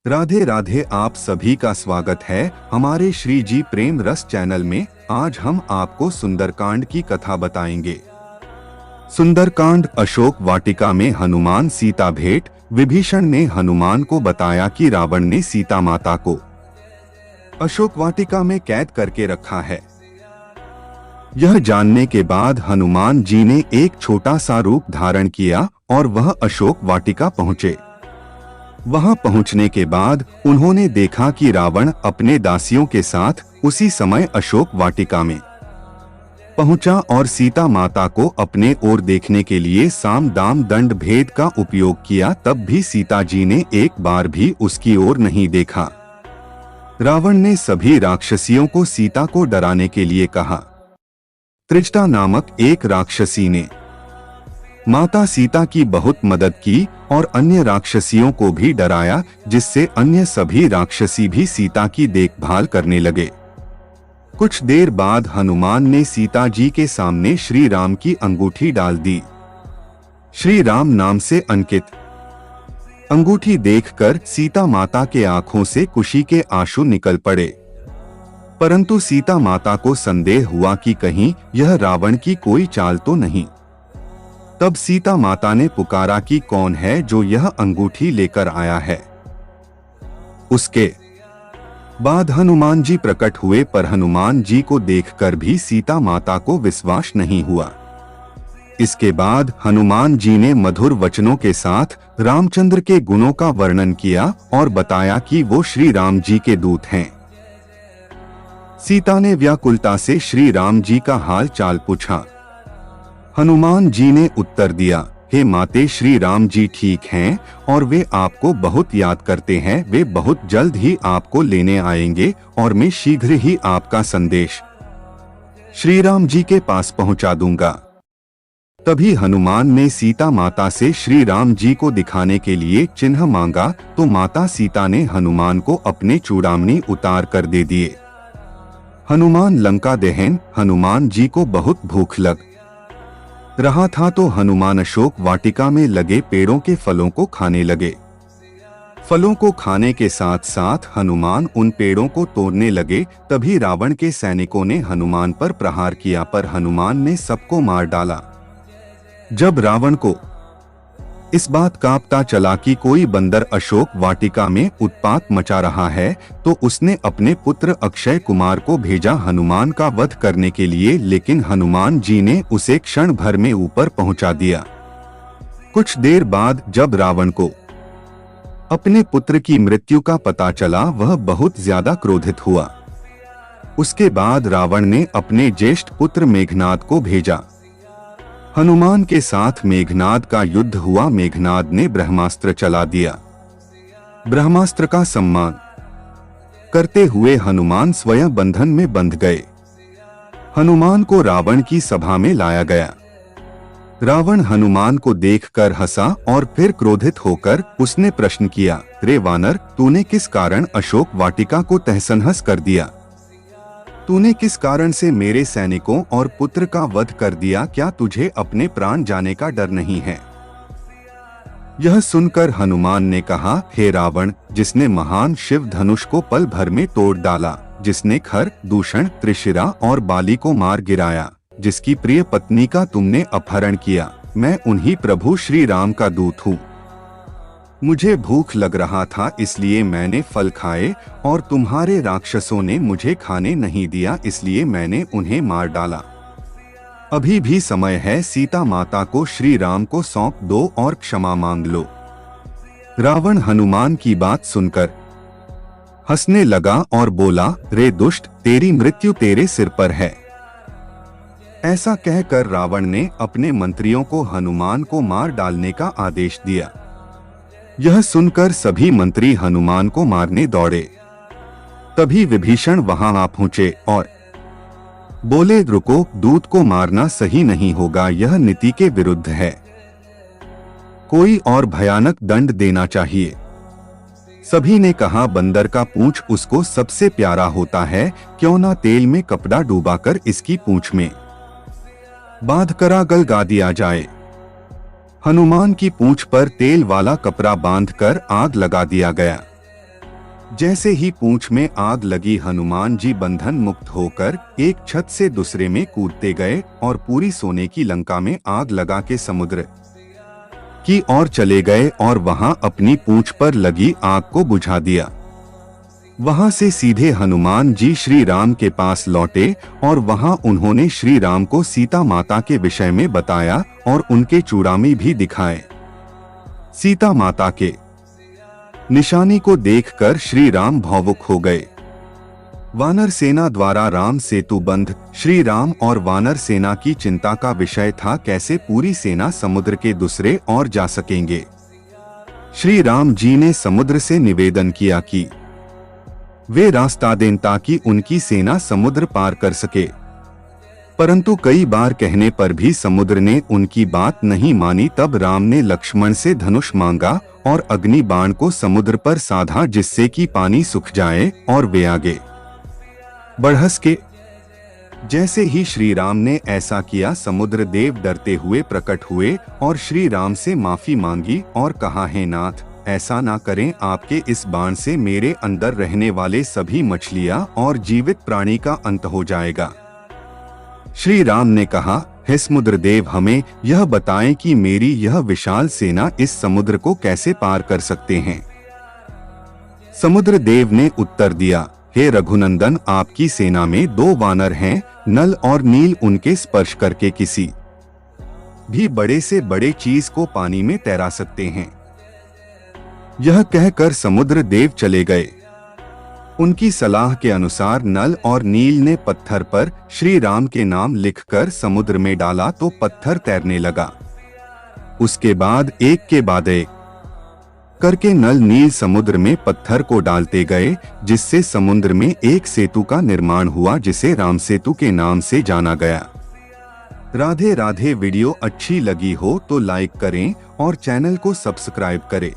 राधे राधे, आप सभी का स्वागत है हमारे श्री जी प्रेम रस चैनल में। आज हम आपको सुंदरकांड की कथा बताएंगे। सुंदरकांड। अशोक वाटिका में हनुमान सीता भेंट। विभीषण ने हनुमान को बताया कि रावण ने सीता माता को अशोक वाटिका में कैद करके रखा है। यह जानने के बाद हनुमान जी ने एक छोटा सा रूप धारण किया और वह अशोक वाटिका पहुंचे। वहां पहुंचने के बाद उन्होंने देखा कि रावण अपने दासियों के साथ उसी समय अशोक वाटिका में पहुंचा और सीता माता को अपने ओर देखने के लिए साम दाम दंड भेद का उपयोग किया। तब भी सीता जी ने एक बार भी उसकी ओर नहीं देखा। रावण ने सभी राक्षसियों को सीता को डराने के लिए कहा। त्रिजटा नामक एक राक्षसी ने माता सीता की बहुत मदद की और अन्य राक्षसियों को भी डराया, जिससे अन्य सभी राक्षसी भी सीता की देखभाल करने लगे। कुछ देर बाद हनुमान ने सीता जी के सामने श्री राम की अंगूठी डाल दी। श्री राम नाम से अंकित अंगूठी देखकर सीता माता के आंखों से खुशी के आंसू निकल पड़े। परंतु सीता माता को संदेह हुआ कि कहीं यह रावण की कोई चाल तो नहीं। तब सीता माता ने पुकारा कि कौन है जो यह अंगूठी लेकर आया है। उसके बाद हनुमान जी प्रकट हुए, पर हनुमान जी को देखकर भी सीता माता को विश्वास नहीं हुआ। इसके बाद हनुमान जी ने मधुर वचनों के साथ रामचंद्र के गुणों का वर्णन किया और बताया कि वो श्री राम जी के दूत हैं। सीता ने व्याकुलता से श्री राम जी का हाल चाल पूछा। हनुमान जी ने उत्तर दिया, हे माते, श्री राम जी ठीक हैं और वे आपको बहुत याद करते हैं। वे बहुत जल्द ही आपको लेने आएंगे और मैं शीघ्र ही आपका संदेश श्री राम जी के पास पहुंचा दूंगा। तभी हनुमान ने सीता माता से श्री राम जी को दिखाने के लिए चिन्ह मांगा, तो माता सीता ने हनुमान को अपने चूड़ामणि उतार कर दे दिए। हनुमान लंका दहन। हनुमान जी को बहुत भूख लग रहा था, तो हनुमान अशोक वाटिका में लगे पेड़ों के फलों को खाने लगे। फलों को खाने के साथ साथ हनुमान उन पेड़ों को तोड़ने लगे। तभी रावण के सैनिकों ने हनुमान पर प्रहार किया, पर हनुमान ने सबको मार डाला। जब रावण को इस बात का पता चला कि कोई बंदर अशोक वाटिका में उत्पात मचा रहा है, तो उसने अपने पुत्र अक्षय कुमार को भेजा हनुमान का वध करने के लिए, लेकिन हनुमान जी ने उसे क्षण भर में ऊपर पहुंचा दिया। कुछ देर बाद जब रावण को अपने पुत्र की मृत्यु का पता चला, वह बहुत ज्यादा क्रोधित हुआ। उसके बाद रावण ने अपने ज्येष्ठ पुत्र मेघनाद को भेजा। हनुमान के साथ मेघनाद का युद्ध हुआ। मेघनाद ने ब्रह्मास्त्र चला दिया। ब्रह्मास्त्र का सम्मान करते हुए हनुमान स्वयं बंधन में बंध गए। हनुमान को रावण की सभा में लाया गया। रावण हनुमान को देखकर हंसा और फिर क्रोधित होकर उसने प्रश्न किया, रे वानर, तूने किस कारण अशोक वाटिका को तहस-नहस कर दिया? तूने किस कारण से मेरे सैनिकों और पुत्र का वध कर दिया? क्या तुझे अपने प्राण जाने का डर नहीं है? यह सुनकर हनुमान ने कहा, हे रावण, जिसने महान शिव धनुष को पल भर में तोड़ डाला, जिसने खर, दूषण, त्रिशिरा और बाली को मार गिराया, जिसकी प्रिय पत्नी का तुमने अपहरण किया, मैं उन्हीं प्रभु श्री राम का दूत हूँ। मुझे भूख लग रहा था, इसलिए मैंने फल खाए और तुम्हारे राक्षसों ने मुझे खाने नहीं दिया, इसलिए मैंने उन्हें मार डाला। अभी भी समय है, सीता माता को श्री राम को सौंप दो और क्षमा मांग लो। रावण हनुमान की बात सुनकर हंसने लगा और बोला, रे दुष्ट, तेरी मृत्यु तेरे सिर पर है। ऐसा कहकर रावण ने अपने मंत्रियों को हनुमान को मार डालने का आदेश दिया। यह सुनकर सभी मंत्री हनुमान को मारने दौड़े। तभी विभीषण वहां आ पहुंचे और बोले, रुको, दूत को मारना सही नहीं होगा, यह नीति के विरुद्ध है। कोई और भयानक दंड देना चाहिए। सभी ने कहा, बंदर का पूंछ उसको सबसे प्यारा होता है, क्यों ना तेल में कपड़ा डुबाकर इसकी पूंछ में बांध कर आग लगा दिया जाए। हनुमान की पूंछ पर तेल वाला कपड़ा बांधकर आग लगा दिया गया। जैसे ही पूंछ में आग लगी, हनुमान जी बंधन मुक्त होकर एक छत से दूसरे में कूदते गए और पूरी सोने की लंका में आग लगा के समुद्र की ओर चले गए और वहां अपनी पूंछ पर लगी आग को बुझा दिया। वहां से सीधे हनुमान जी श्री राम के पास लौटे और वहां उन्होंने श्री राम को सीता माता के विषय में बताया और उनके चूड़ामी भी दिखाए। सीता माता के निशानी को देखकर श्री राम भावुक हो गए। वानर सेना द्वारा राम सेतु बंध श्री राम और वानर सेना की चिंता का विषय था, कैसे पूरी सेना समुद्र के दूसरे ओर जा सकेंगे। श्री राम जी ने समुद्र से निवेदन किया कि वे रास्ता दें ताकि उनकी सेना समुद्र पार कर सके, परंतु कई बार कहने पर भी समुद्र ने उनकी बात नहीं मानी। तब राम ने लक्ष्मण से धनुष मांगा और अग्नि बाण को समुद्र पर साधा, जिससे कि पानी सूख जाए और वे आगे बढ़ सके। जैसे ही श्री राम ने ऐसा किया, समुद्र देव डरते हुए प्रकट हुए और श्री राम से माफी मांगी और कहा, हे नाथ, ऐसा ना करें, आपके इस बाण से मेरे अंदर रहने वाले सभी मछलियां और जीवित प्राणी का अंत हो जाएगा। श्री राम ने कहा, हे समुद्र देव, हमें यह बताएं कि मेरी यह विशाल सेना इस समुद्र को कैसे पार कर सकते हैं। समुद्र देव ने उत्तर दिया, हे रघुनंदन, आपकी सेना में 2 वानर हैं, नल और नील। उनके स्पर्श करके किसी भी बड़े से बड़े चीज को पानी में तैरा सकते हैं। यह कहकर समुद्र देव चले गए। उनकी सलाह के अनुसार नल और नील ने पत्थर पर श्री राम के नाम लिखकर समुद्र में डाला तो पत्थर तैरने लगा। उसके बाद एक के बाद एक करके नल नील समुद्र में पत्थर को डालते गए, जिससे समुद्र में एक सेतु का निर्माण हुआ, जिसे राम सेतु के नाम से जाना गया। राधे राधे। वीडियो अच्छी लगी हो तो लाइक करें और चैनल को सब्सक्राइब करें।